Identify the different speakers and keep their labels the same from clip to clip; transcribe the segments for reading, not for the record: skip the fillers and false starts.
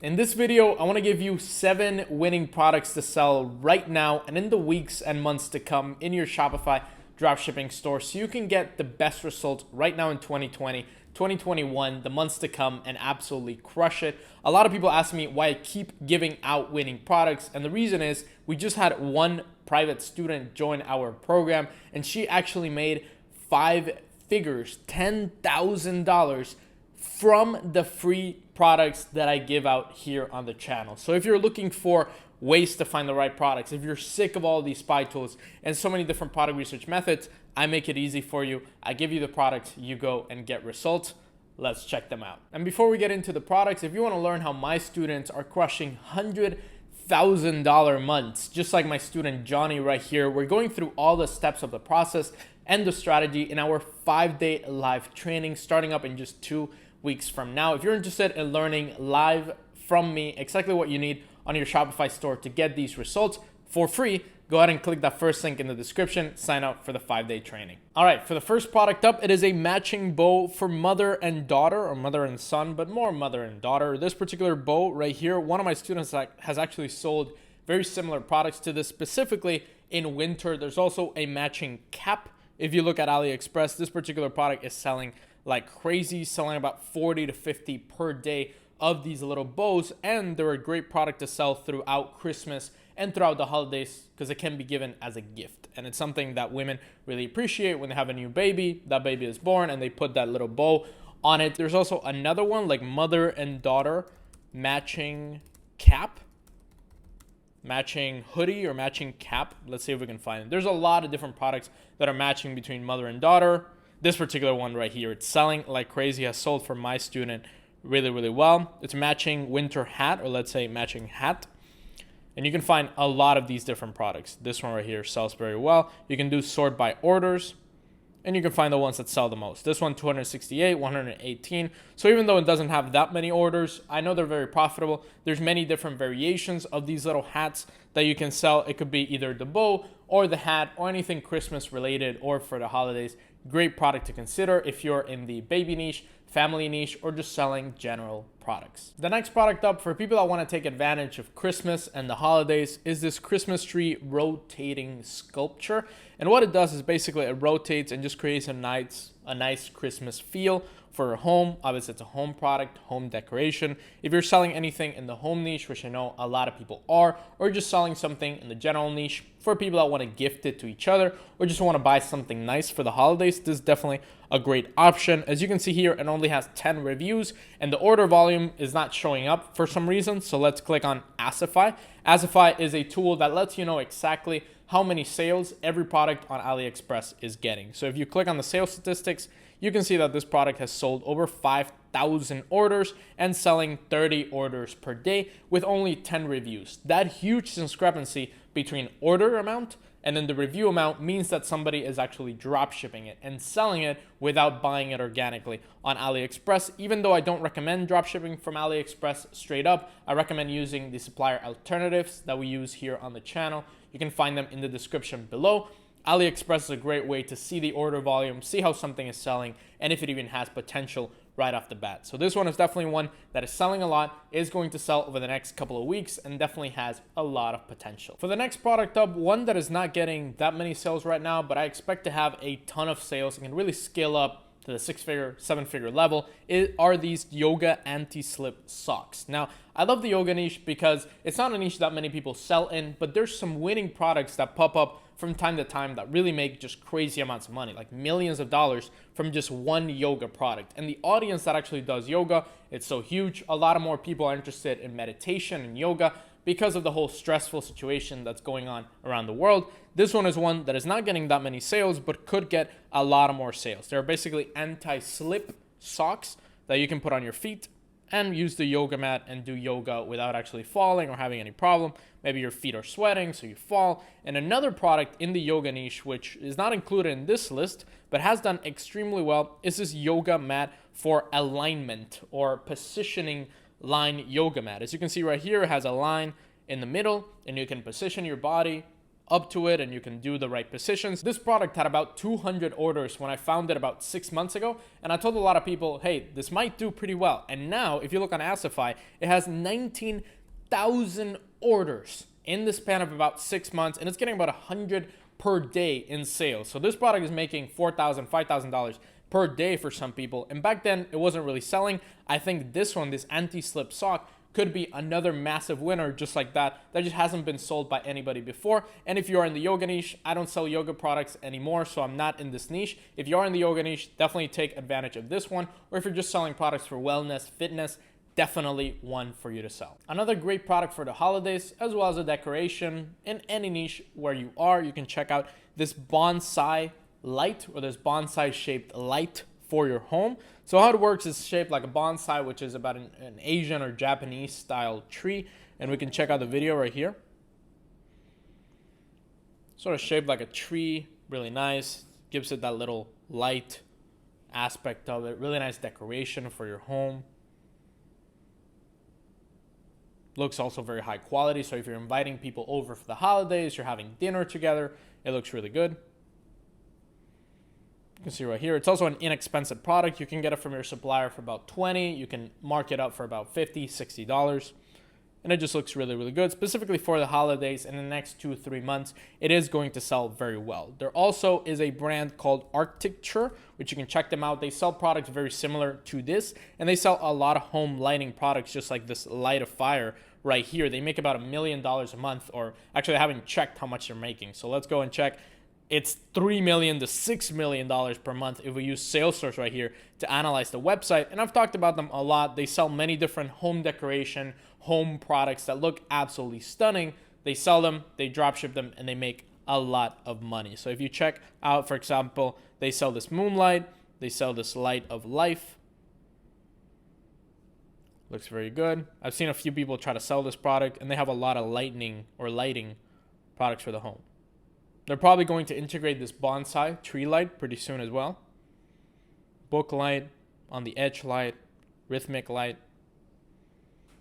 Speaker 1: In this video, I want to give you 7 winning products to sell right now and in the weeks and months to come in your Shopify dropshipping store so you can get the best results right now in 2020, 2021, the months to come, and absolutely crush it. A lot of people ask me why I keep giving out winning products, and the reason is we just had one private student join our program, and she actually made 5 figures, $10,000 from the free products that I give out here on the channel. So if you're looking for ways to find the right products, if you're sick of all these spy tools and so many different product research methods, I make it easy for you. I give you the products, you go and get results. Let's check them out. And before we get into the products, if you want to learn how my students are crushing $100,000 months, just like my student Johnny right here, we're going through all the steps of the process and the strategy in our 5-day live training starting up in just 2 weeks from now. If you're interested in learning live from me exactly what you need on your Shopify store to get these results for free, go ahead and click that first link in the description, sign up for the 5-day training. All right, for the first product up, it is a matching bow for mother and daughter, or mother and son, but more mother and daughter. This particular bow right here, one of my students has actually sold very similar products to this, specifically in winter. There's also a matching cap. If you look at AliExpress, this particular product is selling like crazy, selling about 40 to 50 per day of these little bows, and they're a great product to sell throughout Christmas and throughout the holidays because it can be given as a gift, and it's something that women really appreciate when they have a new baby. That baby is born and they put that little bow on it. There's also another one like mother and daughter matching cap, matching hoodie, or matching cap. Let's see if we can find it. There's a lot of different products that are matching between mother and daughter. This particular one right here, it's selling like crazy, has sold for my student really, really well. It's matching winter hat, or let's say matching hat. And you can find a lot of these different products. This one right here sells very well. You can do sort by orders, and you can find the ones that sell the most. This one, 268, 118. So even though it doesn't have that many orders, I know they're very profitable. There's many different variations of these little hats that you can sell. It could be either the bow or the hat or anything Christmas related or for the holidays. Great product to consider if you're in the baby niche, family niche, or just selling general products. The next product up for people that want to take advantage of Christmas and the holidays is this Christmas tree rotating sculpture. And what it does is basically it rotates and just creates a nice Christmas feel for a home. Obviously, it's a home product, home decoration. If you're selling anything in the home niche, which I know a lot of people are, or just selling something in the general niche for people that want to gift it to each other or just want to buy something nice for the holidays, this is definitely a great option. As you can see here, it only has 10 reviews and the order volume is not showing up for some reason. So let's click on Asify. Asify is a tool that lets you know exactly how many sales every product on AliExpress is getting. So if you click on the sales statistics, you can see that this product has sold over 5,000 orders and selling 30 orders per day with only 10 reviews. That huge discrepancy between order amount and then the review amount means that somebody is actually drop shipping it and selling it without buying it organically on AliExpress. Even though I don't recommend drop shipping from AliExpress straight up, I recommend using the supplier alternatives that we use here on the channel. You can find them in the description below. AliExpress is a great way to see the order volume, see how something is selling, and if it even has potential right off the bat. So this one is definitely one that is selling a lot, is going to sell over the next couple of weeks, and definitely has a lot of potential. For the next product up, one that is not getting that many sales right now, but I expect to have a ton of sales and can really scale up to the 6-figure, 7-figure level, are these yoga AntiSlip socks. Now, I love the yoga niche because it's not a niche that many people sell in, but there's some winning products that pop up from time to time that really make just crazy amounts of money, like millions of dollars from just one yoga product. And the audience that actually does yoga, it's so huge. A lot of more people are interested in meditation and yoga because of the whole stressful situation that's going on around the world. This one is one that is not getting that many sales, but could get a lot of more sales. They're basically anti-slip socks that you can put on your feet and use the yoga mat and do yoga without actually falling or having any problem. Maybe your feet are sweating, so you fall. And another product in the yoga niche, which is not included in this list, but has done extremely well, is this yoga mat for alignment or positioning line yoga mat. As you can see right here, it has a line in the middle, and you can position your body up to it and you can do the right positions. This product had about 200 orders when I found it about 6 months ago, and I told a lot of people, hey, this might do pretty well. And now, if you look on Asify, it has 19,000 orders in the span of about 6 months, and it's getting about 100 per day in sales. So this product is making $4,000, $5,000 per day for some people. And back then, it wasn't really selling. I think this one, this anti-slip sock, could be another massive winner just like that just hasn't been sold by anybody before. And if you are in the yoga niche, I don't sell yoga products anymore, so I'm not in this niche. If you are in the yoga niche, definitely take advantage of this one. Or if you're just selling products for wellness, fitness, definitely one for you to sell. Another great product for the holidays, as well as a decoration in any niche where you are, you can check out this Bonsai Light, or this bonsai shaped light for your home. So how it works is shaped like a bonsai, which is about an Asian or Japanese style tree. And we can check out the video right here. Sort of shaped like a tree, really nice. Gives it that little light aspect of it. Really nice decoration for your home. Looks also very high quality. So if you're inviting people over for the holidays, you're having dinner together, it looks really good. You can see right here, it's also an inexpensive product. You can get it from your supplier for about $20. You can mark it up for about $50, $60. And it just looks really, really good, specifically for the holidays. In the next 2-3 months, it is going to sell very well. There also is a brand called Architecture, which you can check them out. They sell products very similar to this, and they sell a lot of home lighting products, just like this light of fire right here. They make about $1 million a month, or actually I haven't checked how much they're making. So let's go and check. It's $3 million to $6 million per month if we use Salesforce right here to analyze the website. And I've talked about them a lot. They sell many different home decoration, home products that look absolutely stunning. They sell them, they drop ship them, and they make a lot of money. So if you check out, for example, they sell this moonlight, they sell this light of life. Looks very good. I've seen a few people try to sell this product, and they have a lot of lighting products for the home. They're probably going to integrate this bonsai tree light pretty soon as well. Book light, on the edge light, rhythmic light.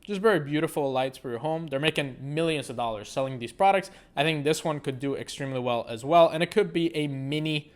Speaker 1: Just very beautiful lights for your home. They're making millions of dollars selling these products. I think this one could do extremely well as well. And it could be a mini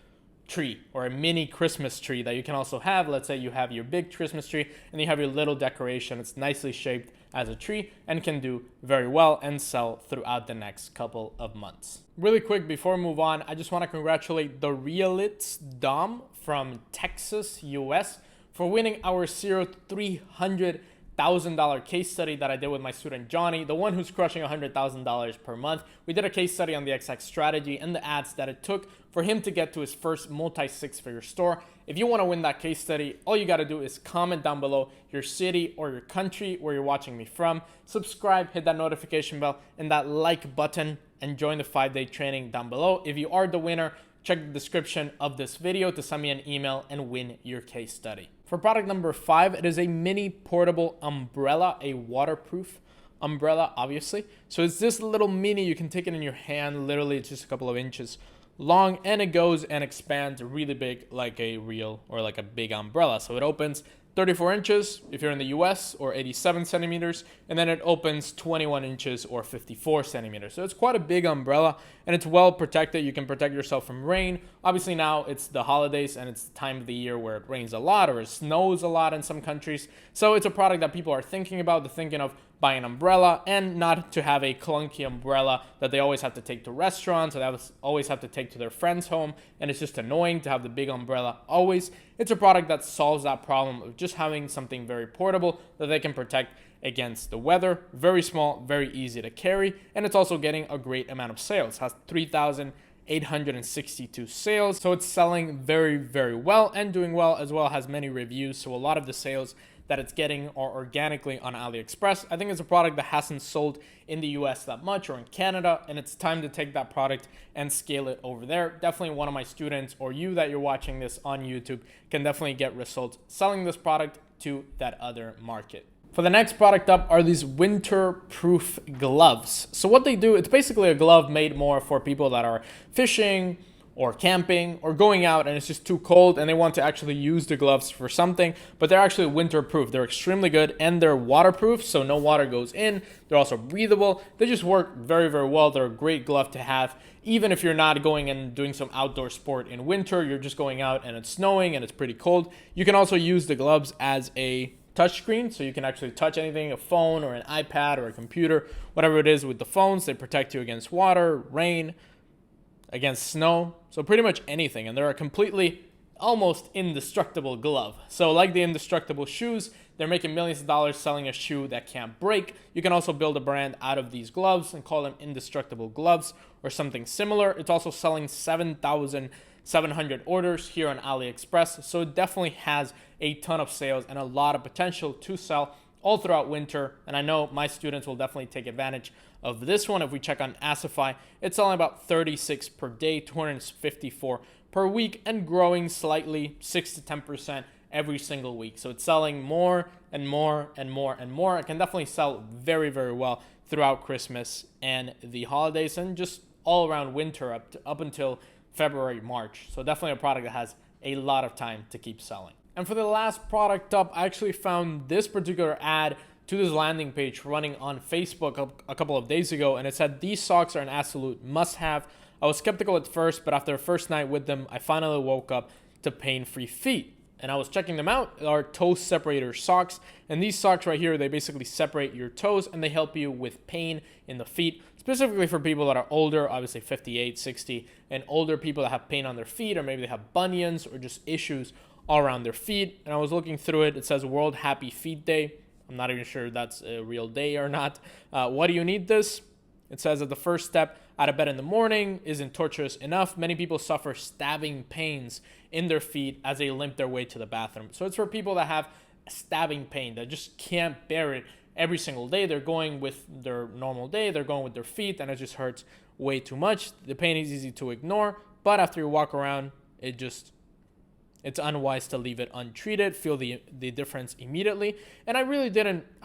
Speaker 1: tree or a mini Christmas tree that you can also have. Let's say you have your big Christmas tree and you have your little decoration. It's nicely shaped as a tree and can do very well and sell throughout the next couple of months. Really quick before we move on, I just want to congratulate the Realits Dom from Texas, US for winning our $300,000 case study that I did with my student Johnny, the one who's crushing $100,000 per month. We did a case study on the exact strategy and the ads that it took for him to get to his first multi-six-figure store. If you want to win that case study, all you got to do is comment down below your city or your country where you're watching me from, subscribe, hit that notification bell and that like button, and join the 5-day training down below. If you are the winner, check the description of this video to send me an email and win your case study. For product number 5, it is a mini portable umbrella, a waterproof umbrella, obviously. So it's this little mini, you can take it in your hand, literally it's just a couple of inches long, and it goes and expands really big like a real or like a big umbrella. So it opens 34 inches if you're in the US, or 87 centimeters, and then it opens 21 inches or 54 centimeters. So it's quite a big umbrella and it's well protected. You can protect yourself from rain. Obviously now it's the holidays and it's the time of the year where it rains a lot or it snows a lot in some countries. So it's a product that people are thinking about. They're thinking of buying an umbrella and not to have a clunky umbrella that they always have to take to restaurants or they always have to take to their friend's home, and it's just annoying to have the big umbrella always. It's a product that solves that problem of just having something very portable that they can protect against the weather. Very small, very easy to carry, and it's also getting a great amount of sales. It has 3,862 sales, so it's selling very, very well and doing well as well. It has many reviews, so a lot of the sales that it's getting are organically on AliExpress. I think it's a product that hasn't sold in the US that much or in Canada, and it's time to take that product and scale it over there. Definitely one of my students or you that you're watching this on YouTube can definitely get results selling this product to that other market. For the next product up are these Winterproof Gloves. So what they do, it's basically a glove made more for people that are fishing or camping or going out and it's just too cold and they want to actually use the gloves for something, but they're actually winterproof. They're extremely good and they're waterproof, so no water goes in. They're also breathable. They just work very, very well. They're a great glove to have. Even if you're not going and doing some outdoor sport in winter, you're just going out and it's snowing and it's pretty cold. You can also use the gloves as a touchscreen, so you can actually touch anything, a phone or an iPad or a computer, whatever it is with the phones. They protect you against water, rain, against snow, so pretty much anything. And they're a completely almost indestructible glove. So like the indestructible shoes, they're making millions of dollars selling a shoe that can't break. You can also build a brand out of these gloves and call them indestructible gloves or something similar. It's also selling 7,700 orders here on AliExpress, so it definitely has a ton of sales and a lot of potential to sell all throughout winter. And I know my students will definitely take advantage of this one. If we check on Asify, it's selling about 36 per day, 254 per week, and growing slightly 6 to 10% every single week. So it's selling more and more and more and more. It can definitely sell very, very well throughout Christmas and the holidays and just all around winter up until February, March. So definitely a product that has a lot of time to keep selling. And for the last product up, I actually found this particular ad to this landing page running on Facebook a couple of days ago, and it said these socks are an absolute must-have. I was skeptical at first, but after the first night with them, I finally woke up to pain-free feet. And I was checking them out. They are toe separator socks, and these socks right here, they basically separate your toes and they help you with pain in the feet, specifically for people that are older, obviously 58, 60, and older people that have pain on their feet, or maybe they have bunions or just issues all around their feet. And I was looking through it. It says World Happy Feet Day. I'm not even sure if that's a real day or not. Why do you need this? It says that the first step out of bed in the morning isn't torturous enough. Many people suffer stabbing pains in their feet as they limp their way to the bathroom. So it's for people that have stabbing pain, that just can't bear it every single day. They're going with their normal day, they're going with their feet, and it just hurts way too much. The pain is easy to ignore, but after you walk around, it's unwise to leave it untreated. Feel the difference immediately. And I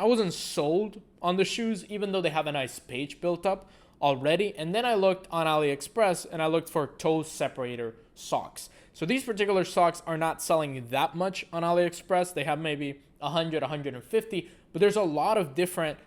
Speaker 1: wasn't sold on the shoes, even though they have a nice page built up already. And then I looked on AliExpress and I looked for toe separator socks. So these particular socks are not selling that much on AliExpress. They have maybe 100, 150, but there's a lot of different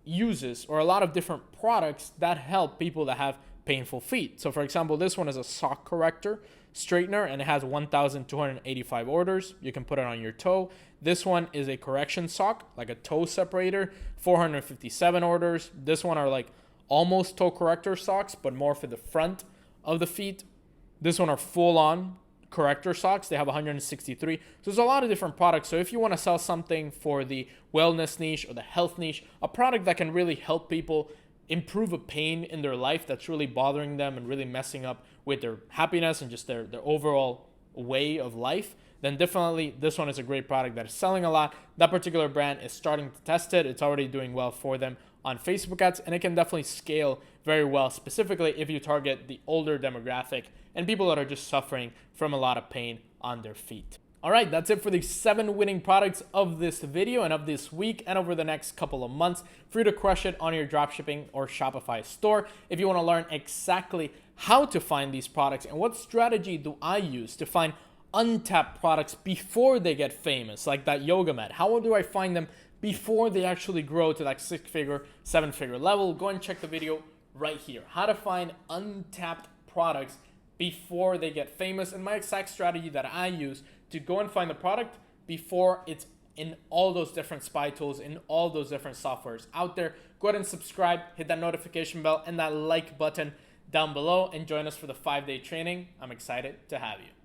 Speaker 1: uses or a lot of different products that help people that have painful feet. So for example, this one is a sock corrector straightener and it has 1,285 orders. You can put it on your toe. This one is a correction sock, like a toe separator, 457 orders. This one are like almost toe corrector socks, but more for the front of the feet. This one are full on corrector socks. They have 163. So there's a lot of different products. So if you want to sell something for the wellness niche or the health niche, a product that can really help people improve a pain in their life that's really bothering them and really messing up with their happiness and just their overall way of life, then definitely this one is a great product that is selling a lot. That particular brand is starting to test it. It's already doing well for them on Facebook ads, and it can definitely scale very well, specifically if you target the older demographic and people that are just suffering from a lot of pain on their feet. All right, that's it for the 7 winning products of this video and of this week and over the next couple of months for you to crush it on your dropshipping or Shopify store. If you want to learn exactly how to find these products and what strategy do I use to find untapped products before they get famous, like that yoga mat, how do I find them before they actually grow to that 6-figure, 7-figure level? Go and check the video right here. How to find untapped products before they get famous, and my exact strategy that I use to go and find the product before it's in all those different spy tools, in all those different softwares out there. Go ahead and subscribe, hit that notification bell and that like button down below, and join us for the 5-day training. I'm excited to have you.